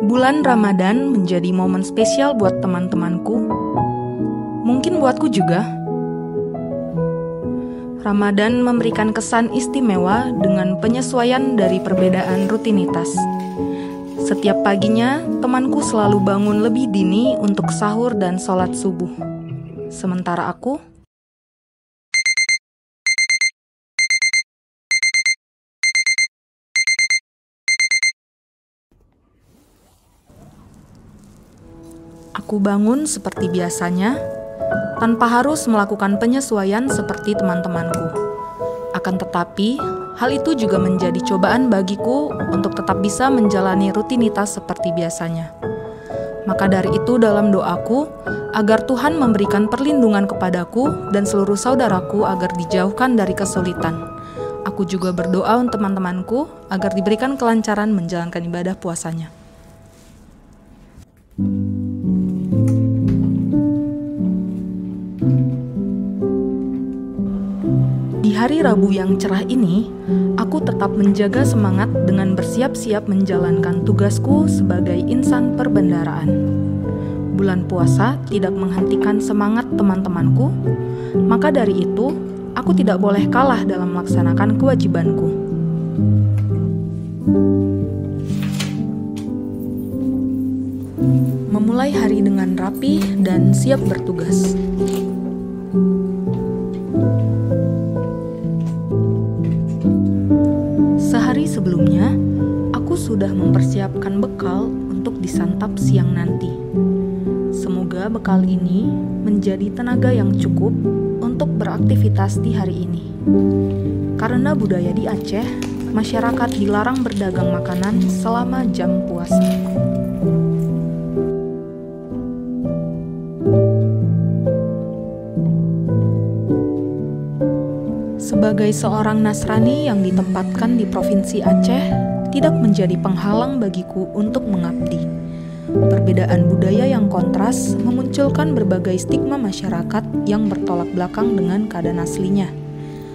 Bulan Ramadan menjadi momen spesial buat teman-temanku. Mungkin buatku juga. Ramadan memberikan kesan istimewa dengan penyesuaian dari perbedaan rutinitas. Setiap paginya, temanku selalu bangun lebih dini untuk sahur dan sholat subuh. Sementara aku bangun seperti biasanya, tanpa harus melakukan penyesuaian seperti teman-temanku. Akan tetapi, hal itu juga menjadi cobaan bagiku untuk tetap bisa menjalani rutinitas seperti biasanya. Maka dari itu dalam doaku, agar Tuhan memberikan perlindungan kepadaku dan seluruh saudaraku agar dijauhkan dari kesulitan. Aku juga berdoa untuk teman-temanku agar diberikan kelancaran menjalankan ibadah puasanya. Di hari Rabu yang cerah ini, aku tetap menjaga semangat dengan bersiap-siap menjalankan tugasku sebagai insan perbendaharaan. Bulan puasa tidak menghentikan semangat teman-temanku, maka dari itu, aku tidak boleh kalah dalam melaksanakan kewajibanku. Memulai hari dengan rapi dan siap bertugas. Sehari sebelumnya, aku sudah mempersiapkan bekal untuk disantap siang nanti. Semoga bekal ini menjadi tenaga yang cukup untuk beraktivitas di hari ini. Karena budaya di Aceh, masyarakat dilarang berdagang makanan selama jam puasa. Sebagai seorang Nasrani yang ditempatkan di Provinsi Aceh, tidak menjadi penghalang bagiku untuk mengabdi. Perbedaan budaya yang kontras memunculkan berbagai stigma masyarakat yang bertolak belakang dengan keadaan aslinya.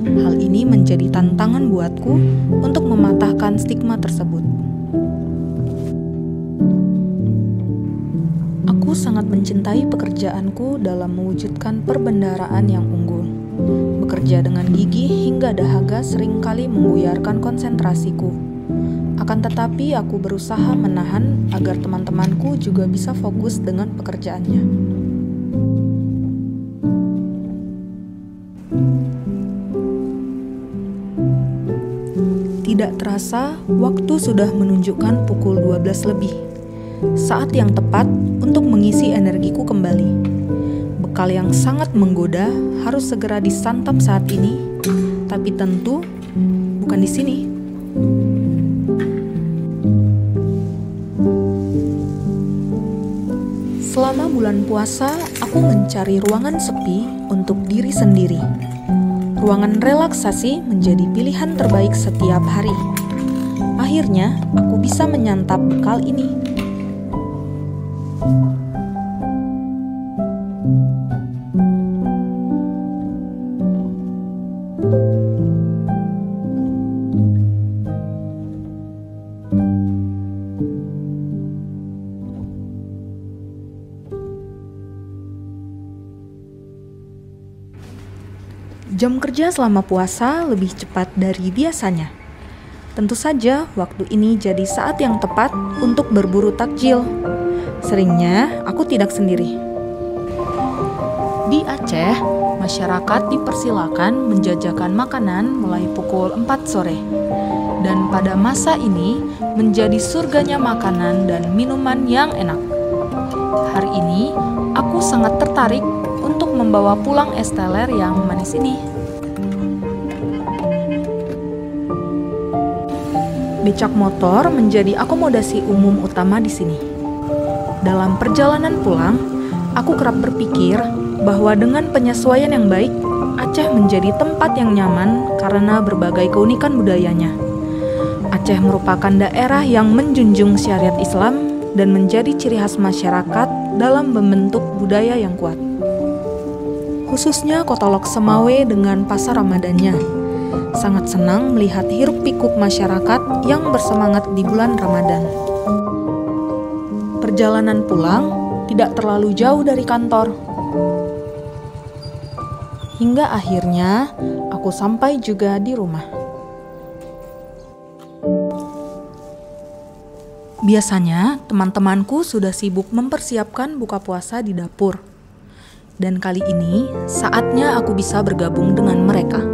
Hal ini menjadi tantangan buatku untuk mematahkan stigma tersebut. Aku sangat mencintai pekerjaanku dalam mewujudkan perbendaharaan yang unggul. Bekerja dengan gigih hingga dahaga seringkali membuyarkan konsentrasiku. Akan tetapi aku berusaha menahan agar teman-temanku juga bisa fokus dengan pekerjaannya. Tidak terasa, waktu sudah menunjukkan pukul 12 lebih. Saat yang tepat untuk mengisi energiku kembali. Bekal yang sangat menggoda harus segera disantap saat ini, tapi tentu bukan di sini. Selama bulan puasa, aku mencari ruangan sepi untuk diri sendiri. Ruangan relaksasi menjadi pilihan terbaik setiap hari. Akhirnya, aku bisa menyantap bekal ini. Jam kerja selama puasa lebih cepat dari biasanya. Tentu saja, waktu ini jadi saat yang tepat untuk berburu takjil. Seringnya, aku tidak sendiri. Di Aceh, masyarakat dipersilakan menjajakan makanan mulai pukul 4 sore. Dan pada masa ini, menjadi surganya makanan dan minuman yang enak. Hari ini, aku sangat tertarik untuk membawa pulang es teler yang manis ini. Becak motor menjadi akomodasi umum utama di sini. Dalam perjalanan pulang, aku kerap berpikir bahwa dengan penyesuaian yang baik, Aceh menjadi tempat yang nyaman karena berbagai keunikan budayanya. Aceh merupakan daerah yang menjunjung syariat Islam dan menjadi ciri khas masyarakat dalam membentuk budaya yang kuat. Khususnya Kota Lok Semawe dengan pasar Ramadannya. Sangat senang melihat hiruk-pikuk masyarakat yang bersemangat di bulan Ramadan. Perjalanan pulang tidak terlalu jauh dari kantor. Hingga akhirnya aku sampai juga di rumah. Biasanya teman-temanku sudah sibuk mempersiapkan buka puasa di dapur. Dan kali ini saatnya aku bisa bergabung dengan mereka.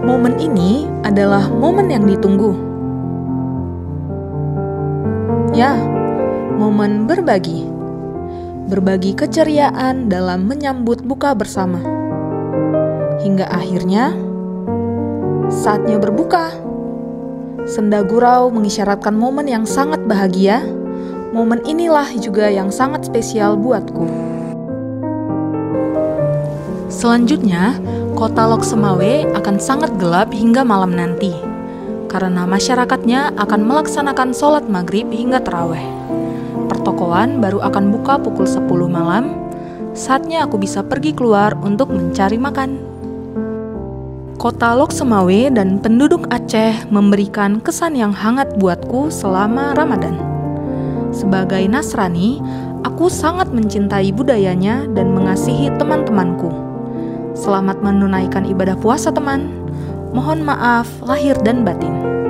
Momen ini adalah momen yang ditunggu. Ya, momen berbagi. Berbagi keceriaan dalam menyambut buka bersama. Hingga akhirnya, saatnya berbuka. Senda gurau mengisyaratkan momen yang sangat bahagia. Momen inilah juga yang sangat spesial buatku. Selanjutnya, kota Lok Semawe akan sangat gelap hingga malam nanti, karena masyarakatnya akan melaksanakan sholat maghrib hingga tarawih. Pertokoan baru akan buka pukul 10 malam, saatnya aku bisa pergi keluar untuk mencari makan. Kota Lok Semawe dan penduduk Aceh memberikan kesan yang hangat buatku selama Ramadan. Sebagai Nasrani, aku sangat mencintai budayanya dan mengasihi teman-temanku. Selamat menunaikan ibadah puasa teman. Mohon maaf lahir dan batin.